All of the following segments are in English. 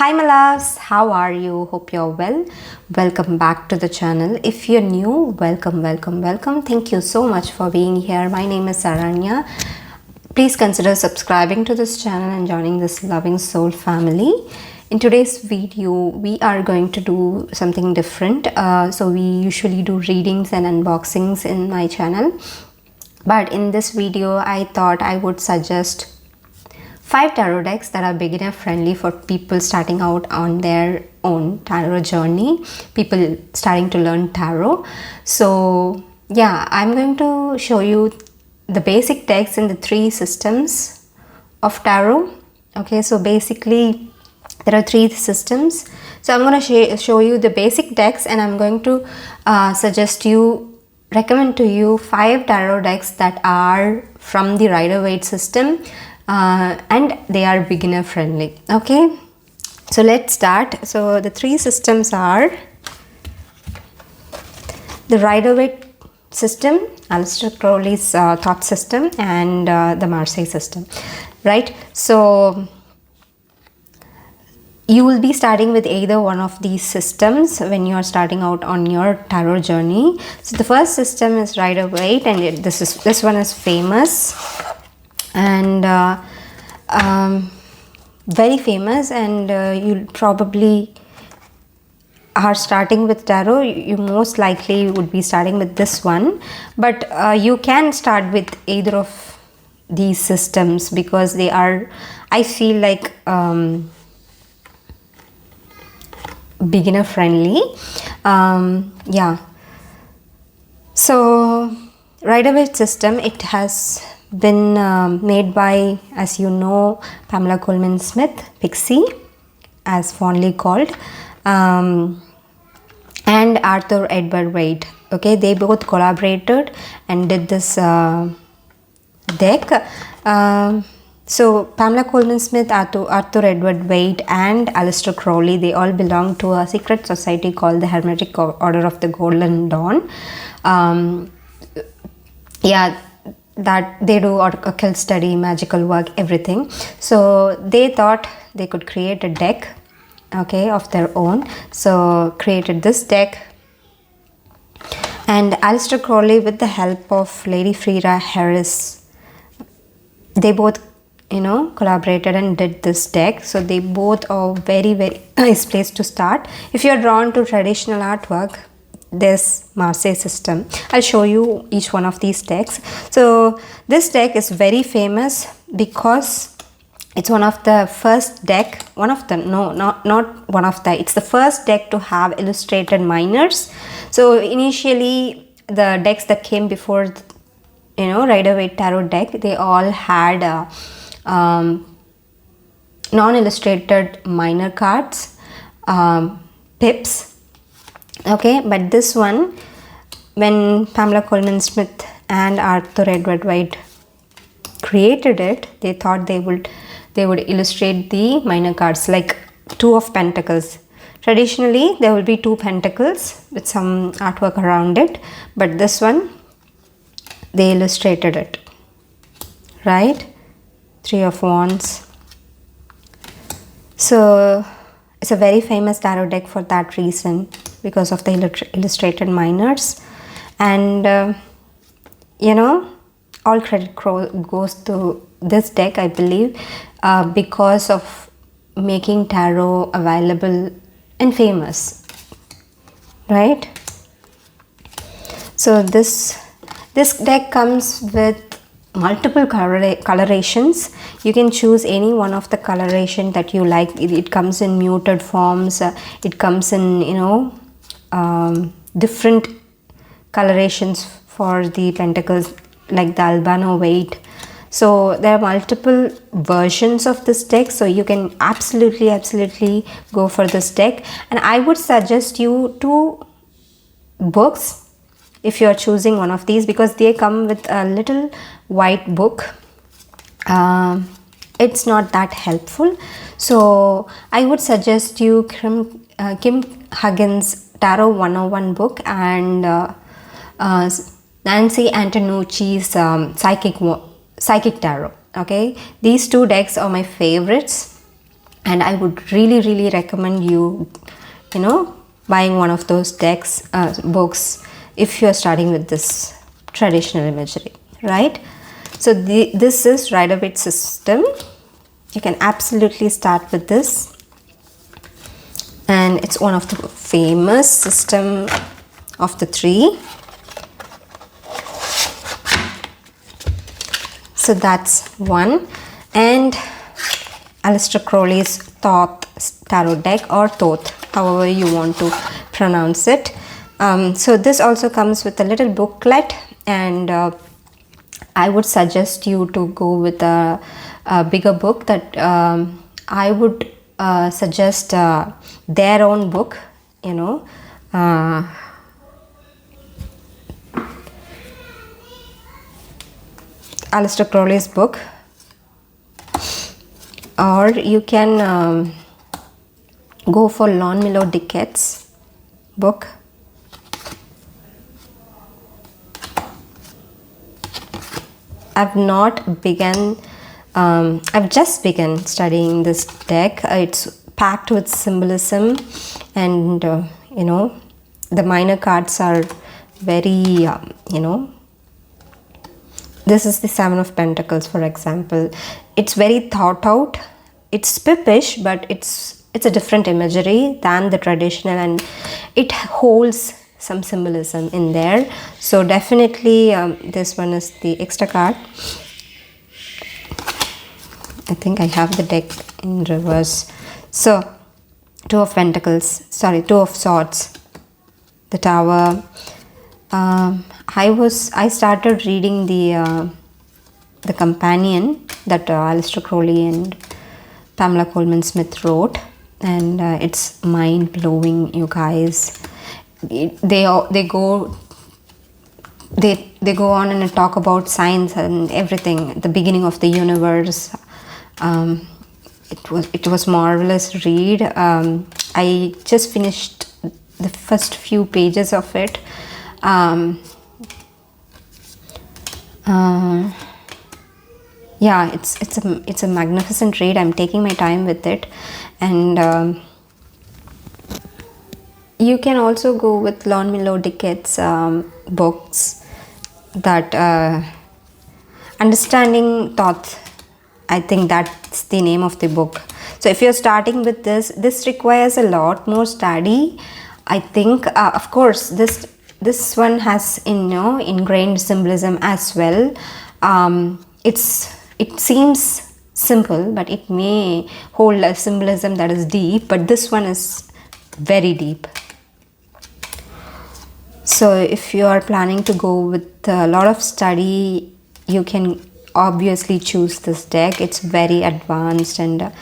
Hi my loves, how are you? Hope you're well. Welcome back to the channel. If you're new, welcome. Thank you so much for being here. My name is Saranya. Please consider subscribing to this channel and joining this loving soul family. In today's video, we are going to do something different. So we usually do readings and unboxings in my channel. But in this video, I thought I would suggest 5 tarot decks that are beginner friendly for people starting out on their own tarot journey, people starting to learn tarot. So yeah, I'm going to show you the basic decks in the 3 systems of tarot. Okay, so basically there are 3 systems. So I'm going to show you the basic decks, and I'm going to recommend to you 5 tarot decks that are from the Rider-Waite system. And they are beginner friendly. Okay, so let's start. So the 3 systems are the Rider-Waite system, Aleister Crowley's thought system, and the Marseille system, right? So you will be starting with either one of these systems when you are starting out on your tarot journey. So the first system is Rider-Waite, and this one is famous and very famous, and you probably are starting with tarot. You most likely would be starting with this one, but you can start with either of these systems because they are, I feel like, beginner friendly. Yeah, so Rider-Waite system, it has been made by, as you know, Pamela Colman Smith, Pixie, as fondly called, and Arthur Edward Waite. Okay, they both collaborated and did this deck. So Pamela Colman Smith, Arthur Edward Waite, and Aleister Crowley, they all belong to a secret society called the Hermetic Order of the Golden Dawn. Yeah, that they do occult study, magical work, everything. So they thought they could create a deck, okay, of their own. So created this deck, and Aleister Crowley, with the help of Lady Freda Harris, they both, collaborated and did this deck. So they both are very nice place to start. If you're drawn to traditional artwork, this Marseille system, I'll show you each one of these decks. So this deck is very famous because it's one of the first deck, it's the first deck to have illustrated minors. So initially the decks that came before, Rider-Waite tarot deck, they all had non-illustrated minor cards, pips. Okay, but this one, when Pamela Colman Smith and Arthur Edward Waite created it, they thought they would illustrate the minor cards like 2 of Pentacles. Traditionally, there will be 2 Pentacles with some artwork around it, but this one, they illustrated it, right? 3 of Wands. So it's a very famous tarot deck for that reason, because of the illustrated minors. And all credit goes to this deck, I believe, because of making tarot available and famous, right? So this deck comes with multiple colorations. You can choose any one of the coloration that you like. It comes in muted forms, it comes in different colorations for the pentacles, like the Albano Waite. So there are multiple versions of this deck, so you can absolutely go for this deck. And I would suggest you 2 books if you are choosing one of these, because they come with a little white book. It's not that helpful. So I would suggest you Kim Huggins Tarot 101 book and Nancy Antonucci's Psychic Tarot. Okay, these 2 decks are my favorites. and I would really recommend you, buying one of those decks, books, if you're starting with this traditional imagery, right? So this is Rider-Waite system. You can absolutely start with this, and it's one of the famous system of the three. So that's one. And Aleister Crowley's Thoth tarot deck, or Thoth, however you want to pronounce it. So this also comes with a little booklet, and I would suggest you to go with a bigger book. That I would suggest their own book, Aleister Crowley's book, or you can go for Longfellow Dickett's book. I've just begun studying this deck. It's packed with symbolism, and the minor cards are very this is the Seven of Pentacles, for example. It's very thought out. It's pippish, but it's a different imagery than the traditional, and it holds some symbolism in there. So definitely this one is the extra card. I think I have the deck in reverse. So Two of Swords, the Tower. I started reading the Companion that Aleister Crowley and Pamela Coleman Smith wrote, and it's mind blowing, you guys. They go on and talk about science and everything, the beginning of the universe. It was marvelous read. I just finished the first few pages of it. Yeah, it's a magnificent read. I'm taking my time with it, and you can also go with Longfellow Dickett's books, that Understanding Thoth. I think that's the name of the book. So if you're starting with this requires a lot more study. I think, of course, this one has ingrained symbolism as well. It seems simple, but it may hold a symbolism that is deep, but this one is very deep. So if you are planning to go with a lot of study, you can obviously choose this deck. It's very advanced, and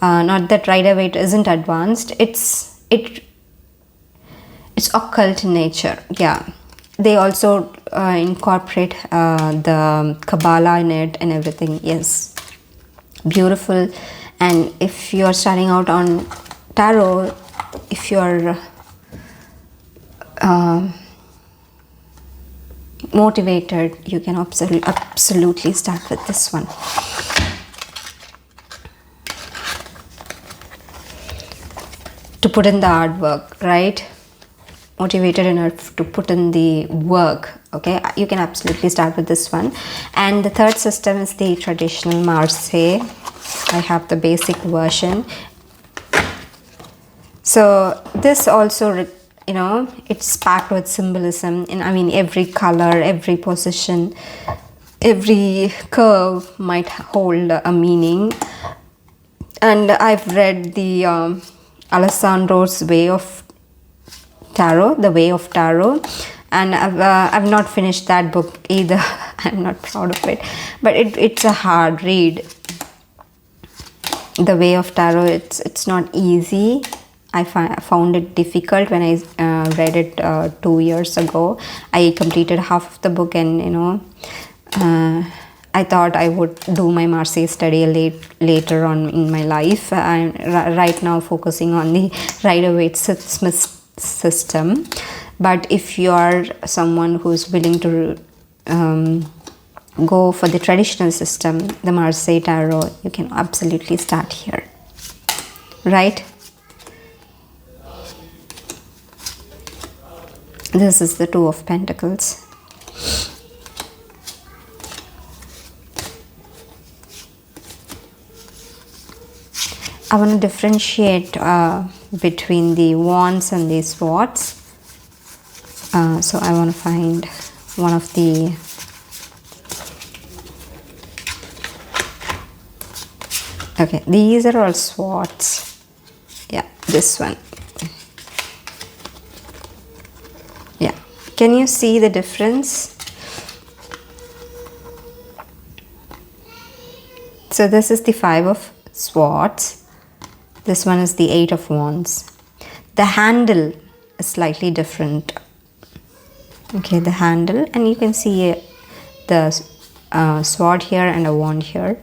not that Rider-Waite isn't advanced. It's occult in nature. Yeah, they also incorporate the Kabbalah in it and everything. Yes, beautiful. And if you're starting out on tarot, if you're motivated, you can absolutely start with this one. To put in the hard work, right? Motivated enough to put in the work. Okay, you can absolutely start with this one. And the third system is the traditional Marseille. I have the basic version. So this also, it's packed with symbolism. And I mean, every color, every position, every curve might hold a meaning. And I've read the Alessandro's Way of Tarot, The Way of Tarot, and I've not finished that book either. I'm not proud of it, but it's a hard read. The Way of Tarot, it's not easy. I found it difficult when I read it 2 years ago. I completed half of the book, and I thought I would do my Marseille study later on in my life. I'm right now focusing on the Rider-Waite Smith system. But if you are someone who's willing to go for the traditional system, the Marseille Tarot, you can absolutely start here. right? This is the Two of Pentacles. I want to differentiate between the Wands and the Swords. So I want to find one of the okay, these are all Swords. Yeah, this one. Yeah, can you see the difference? So this is the Five of Swords. This one is the Eight of Wands. The handle is slightly different. Okay, the handle, and you can see the sword here and a wand here.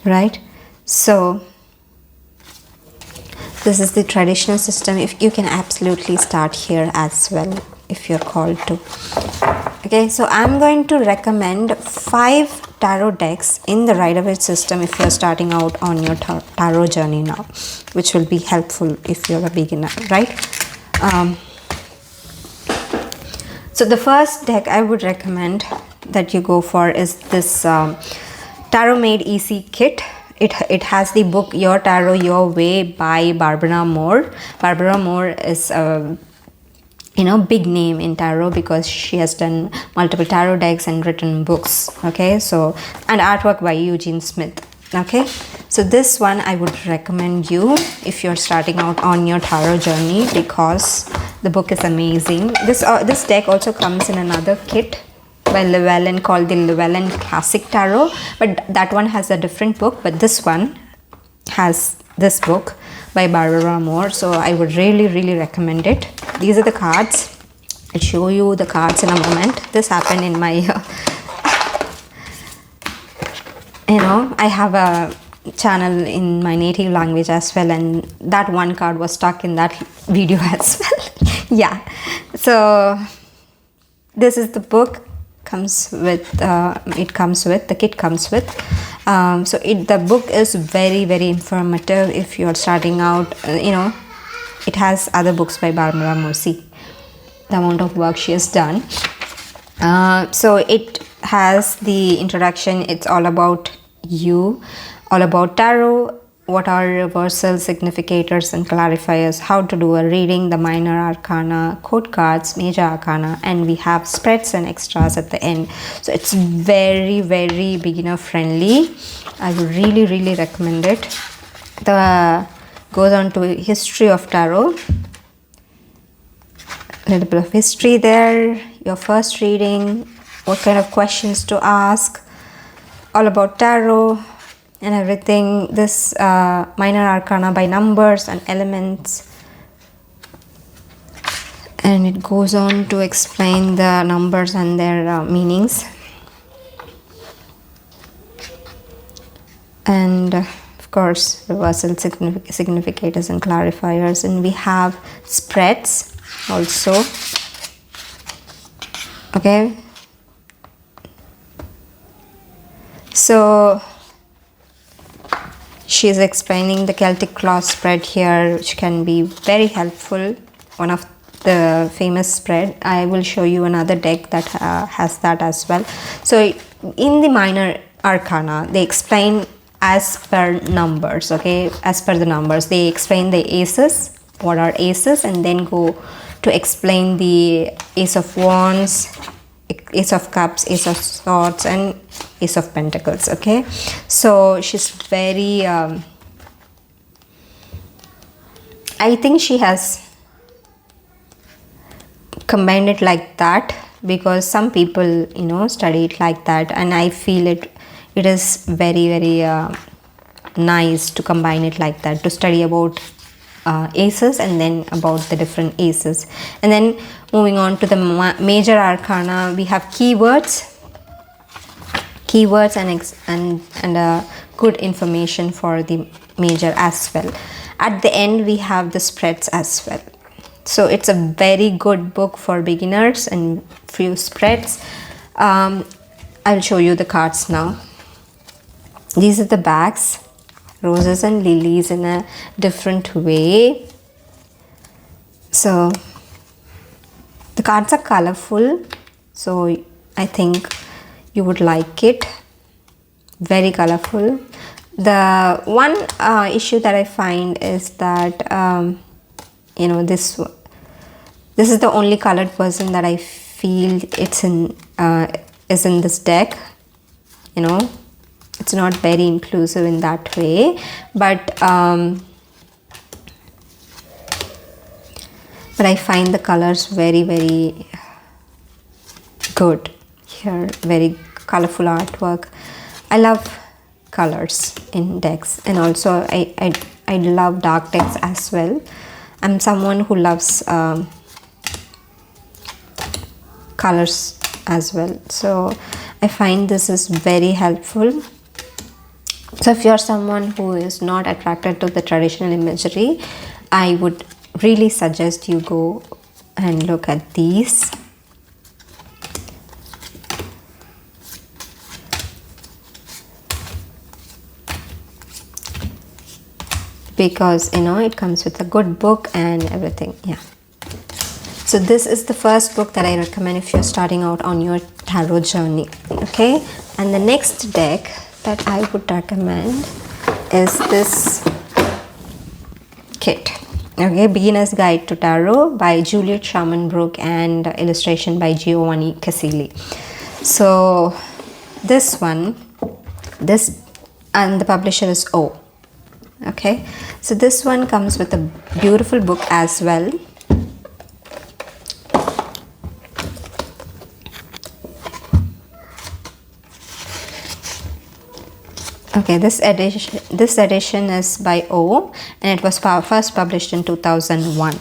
Right? So this is the traditional system. If you can absolutely start here as well if you're called to. Okay, so I'm going to recommend 5 tarot decks in the Rider-Waite system if you're starting out on your tarot journey now, which will be helpful if you're a beginner, right? So the first deck I would recommend that you go for is this Tarot Made Easy kit. It has the book Your Tarot Your Way by Barbara Moore. Barbara Moore is a big name in tarot because she has done multiple tarot decks and written books. Okay, so, and artwork by Eugene Smith. Okay, so this one I would recommend you if you're starting out on your tarot journey because the book is amazing. This deck also comes in another kit by Llewellyn called the Llewellyn Classic Tarot, but that one has a different book, but this one has this book by Barbara Moore, so I would really recommend it. These are the cards. I'll show you the cards in a moment. This happened in my I have a channel in my native language as well, and that one card was stuck in that video as well. Yeah, so this is the book. The kit comes with so the book is very informative if you're starting out. It has other books by Barbara Moore. See the amount of work she has done. So it has the introduction. It's all about you, all about tarot, what are reversals, significators and clarifiers, how to do a reading, the minor arcana, code cards, major arcana, and we have spreads and extras at the end. So it's very beginner friendly. I would really recommend it. The goes on to history of tarot, a little bit of history there, your first reading, what kind of questions to ask, all about tarot and everything. This minor arcana by numbers and elements, and it goes on to explain the numbers and their meanings. And of course reversal, significators and clarifiers, and we have spreads also. Okay, so she is explaining the Celtic Cross spread here, which can be very helpful. One of the famous spread. I will show you another deck that has that as well. So in the minor arcana, they explain as per numbers. Okay, as per the numbers, they explain the aces, what are aces, and then go to explain the Ace of Wands, Ace of Cups, Ace of Swords, and Ace of Pentacles. Okay, so she's very I think she has combined it like that because some people study it like that, and I feel it is very nice to combine it like that, to study about aces and then about the different aces. And then moving on to the major arcana, we have keywords and good information for the major as well. At the end we have the spreads as well. So it's a very good book for beginners and few spreads. I'll show you the cards now. These are the backs. roses and lilies in a different way. So the cards are colorful, so I think you would like it. Very colorful. The one issue that I find is that this is the only colored person that I feel is in this deck. It's not very inclusive in that way, but I find the colors very, very good here. Very colorful artwork. I love colors in decks, and also I love dark decks as well. I'm someone who loves colors as well, so I find this is very helpful. So if you're someone who is not attracted to the traditional imagery, I would really suggest you go and look at these. Because it comes with a good book and everything. Yeah. So this is the first book that I recommend if you're starting out on your tarot journey. Okay. And the next deck that I would recommend is this kit. Okay, Beginner's Guide to Tarot by Juliet Sharman-Brooke and illustration by Giovanni Casilli. So this one, and the publisher is O. Okay, so this one comes with a beautiful book as well. Okay, this edition is by O, and it was first published in 2001.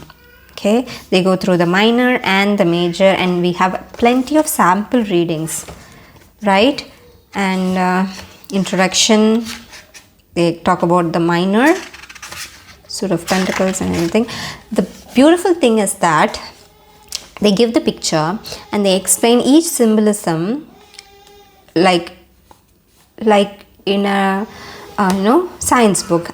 Okay, they go through the minor and the major, and we have plenty of sample readings, right? And introduction, they talk about the minor, Suit of Pentacles and everything. The beautiful thing is that they give the picture and they explain each symbolism like in a science book,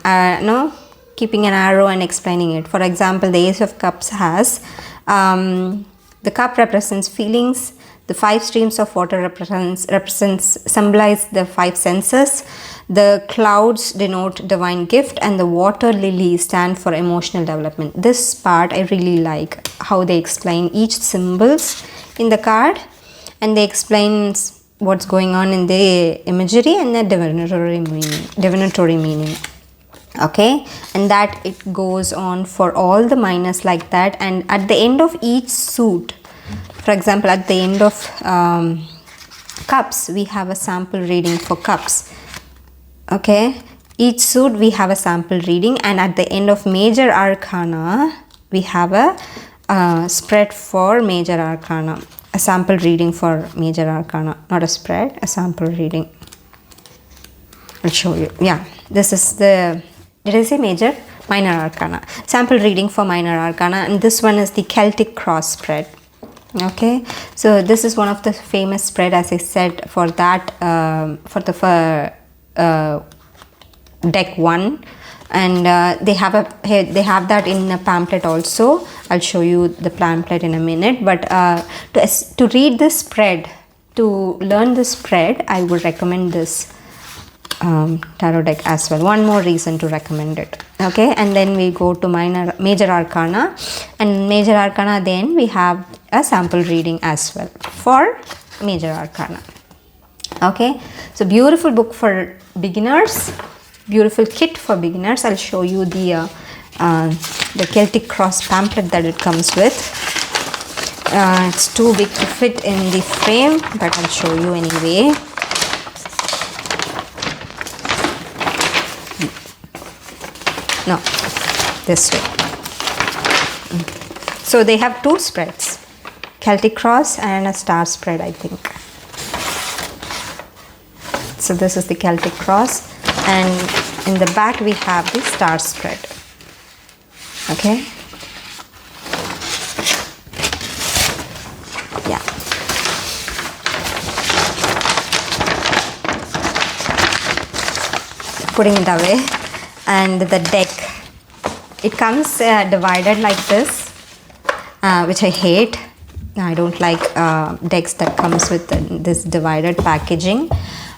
keeping an arrow and explaining it. For example, the Ace of Cups has the cup represents feelings, the 5 streams of water symbolize the 5 senses, the clouds denote divine gift, and the water lilies stand for emotional development. This part I really like, how they explain each symbols in the card, and they explain what's going on in the imagery and the divinatory meaning. Okay, and that it goes on for all the minors like that. And at the end of each suit, for example, at the end of cups, we have a sample reading for cups. Okay, each suit we have a sample reading, and at the end of major arcana we have a spread for major arcana, a sample reading for major arcana, not a spread, a sample reading. I'll show you. Yeah, this is the, did I say major? Minor arcana, sample reading for minor arcana, and this one is the Celtic cross spread. Okay, so this is one of the famous spread, as I said, for that deck 1, and they have that in a pamphlet also. I'll show you the pamphlet in a minute, but to read this spread, to learn this spread, I would recommend this tarot deck as well. One more reason to recommend it. Okay, and then we go to major arcana, and major arcana, then we have a sample reading as well for major arcana. Okay, so beautiful book for beginners, beautiful kit for beginners. I'll show you the Celtic cross pamphlet that it comes with. It's too big to fit in the frame, but I'll show you anyway. No, this way. So they have 2 spreads, Celtic cross and a star spread, I think. So this is the Celtic cross, and in the back we have the star spread. Okay. Yeah. Putting it away. And the deck, it comes divided like this, which I hate. I don't like decks that comes with this divided packaging,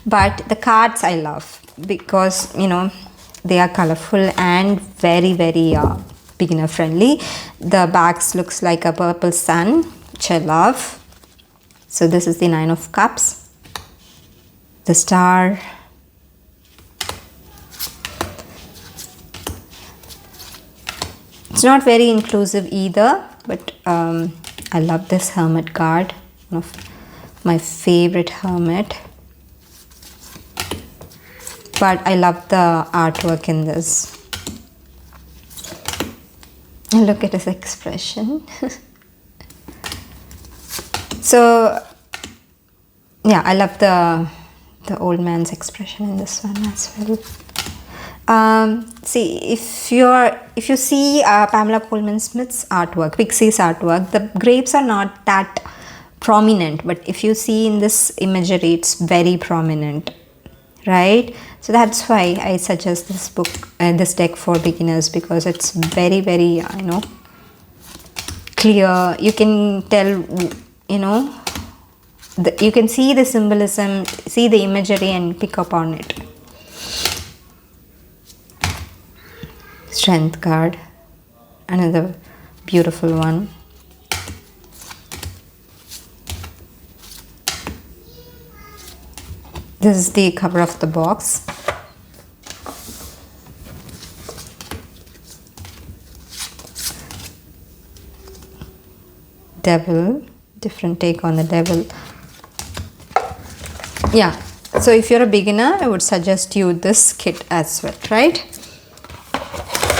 but the cards I love because they are colorful and very beginner friendly. The backs looks like a purple sun, which I love. So this is the 9 of Cups, the Star, it's not very inclusive either, but I love this Hermit card, one of my favorite Hermit. But I love the artwork in this. And look at his expression. So yeah, I love the old man's expression in this one as well. See, if you see Pamela Coleman Smith's artwork, Pixie's artwork, the grapes are not that prominent, but if you see in this imagery, it's very prominent, right? So that's why I suggest this book, this deck for beginners, because it's very clear. You can tell, you can see the symbolism, see the imagery, and pick up on it. Strength card, another beautiful one. This is the cover of the box. Devil, different take on the devil. Yeah, so if you're a beginner, I would suggest you this kit as well, right?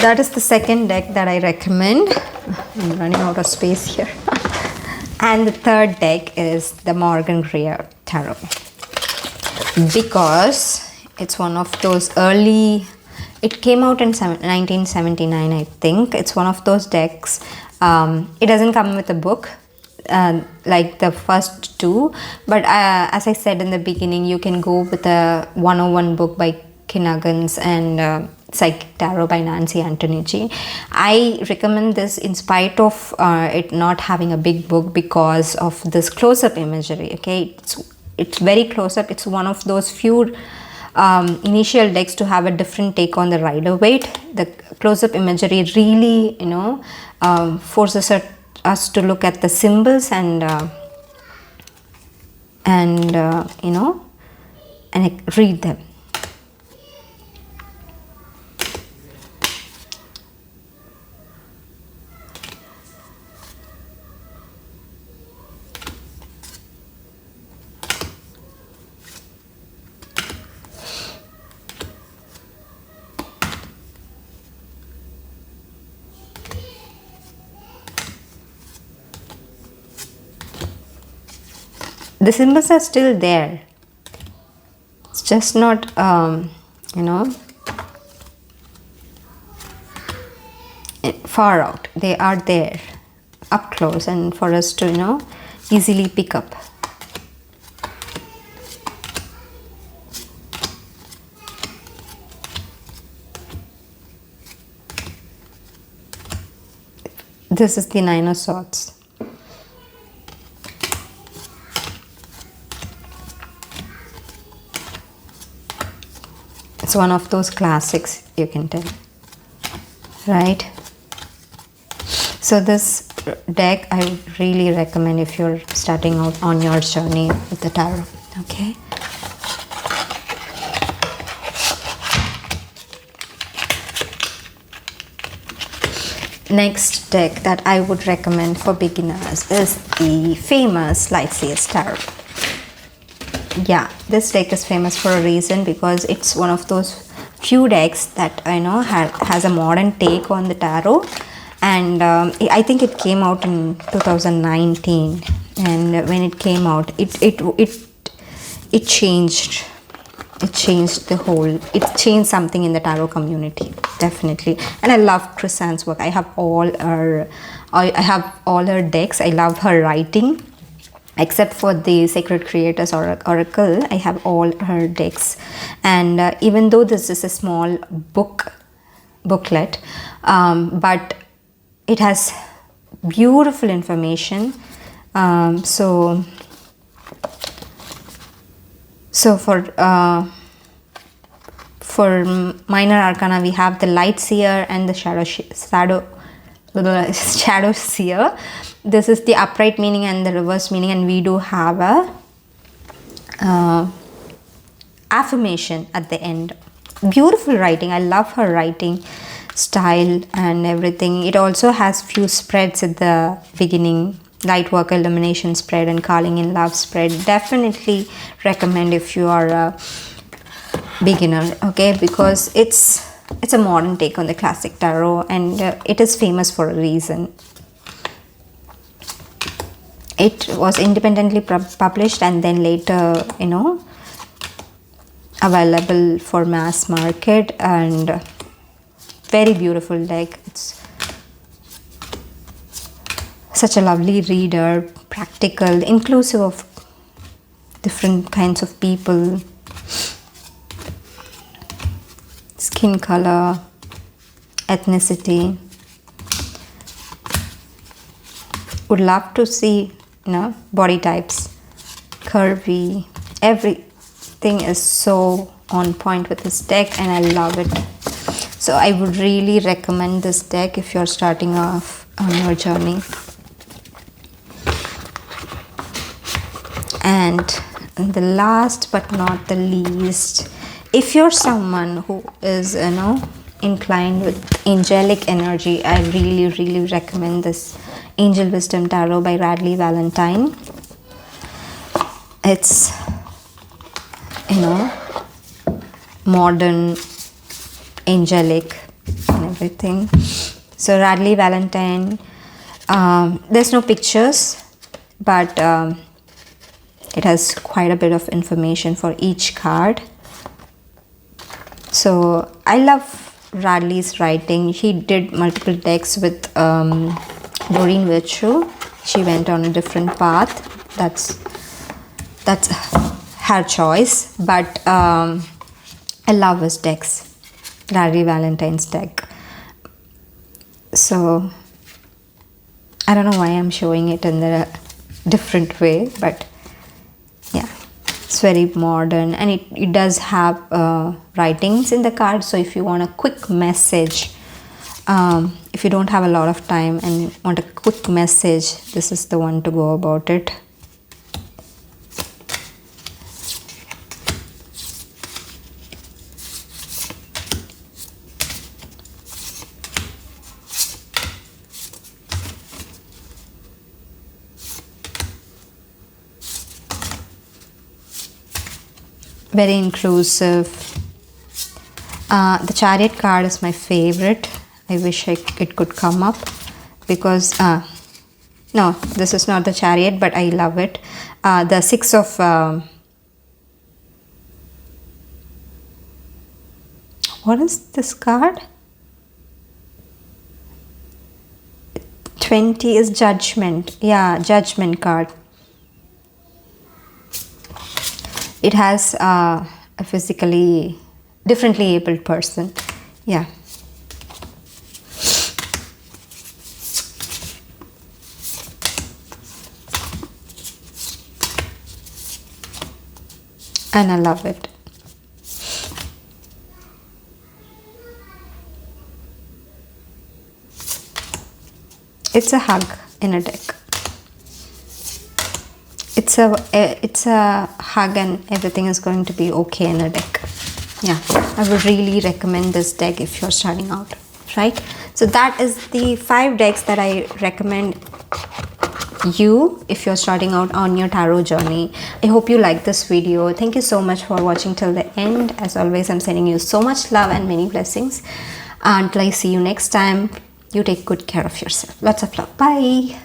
That is the second deck that I recommend. I'm running out of space here. And the third deck is the Morgan Greer Tarot, because it's one of those early, it came out in 1979, I think. It's one of those decks. It doesn't come with a book like the first two, but as I said in the beginning, you can go with a 101 book by Kinnagans and Psychic Tarot by Nancy Antonici. I recommend this in spite of it not having a big book, because of this close-up imagery. Okay, it's very close-up. It's one of those few initial decks to have a different take on the Rider-Waite. The close-up imagery really forces us to look at the symbols and read them. The symbols are still there. It's just not, far out. They are there, up close, and for us to, easily pick up. This is the 9 of Swords. It's one of those classics, you can tell, right? So this deck I really recommend if you're starting out on your journey with the tarot. Okay. Next deck that I would recommend for beginners is the famous Lightseers Tarot. Yeah, this deck is famous for a reason, because it's one of those few decks that I know has a modern take on the tarot. And I think it came out in 2019, and when it came out, it changed. It changed the whole. It changed something in the tarot community, definitely. And I love Chrysan's work. I have all her decks. I love her writing. Except for the Sacred Creators Oracle, I have all her decks. And even though this is a small book, booklet, but it has beautiful information. So for minor arcana, we have the light seer and the shadow seer. This is the upright meaning and the reverse meaning, and we do have a affirmation at the end. Beautiful writing. I love her writing style and everything. It also has few spreads at the beginning: light work, illumination spread, and calling in love spread. Definitely recommend if you are a beginner, okay, because it's a modern take on the classic tarot, and it is famous for a reason. It was independently published and then later, available for mass market, and very beautiful deck. It's such a lovely reader, practical, inclusive of different kinds of people, skin color, ethnicity. Would love to see, body types, curvy, everything is so on point with this deck, and I love it. So I would really recommend this deck if you're starting off on your journey. And the last but not the least, if you're someone who is inclined with angelic energy, I really recommend this Angel Wisdom Tarot by Radleigh Valentine. It's modern, angelic and everything. So Radleigh Valentine, there's no pictures, but it has quite a bit of information for each card. So I love Radleigh's writing. He did multiple decks with Doreen Virtue. She went on a different path. That's her choice, but I love his decks, Radleigh Valentine's deck. So I don't know why I'm showing it in a different way, but yeah, it's very modern, and it does have writings in the card. So if you want a quick message, if you don't have a lot of time and want a quick message, this is the one to go about it. Very inclusive. The Chariot card is my favorite. I wish it could come up, because no, this is not the Chariot, but I love it. The Six of what is this card? 20 is Judgment. Yeah, Judgment card. It has a physically differently abled person. Yeah. And I love it. It's a hug in a deck. It's a hug, and everything is going to be okay in a deck. Yeah, I would really recommend this deck if you're starting out, right? So that is the 5 decks that I recommend you if you're starting out on your tarot journey. I hope you like this video. Thank you so much for watching till the end. As always, I'm sending you so much love and many blessings. Until I see you next time, you take good care of yourself. Lots of love. Bye.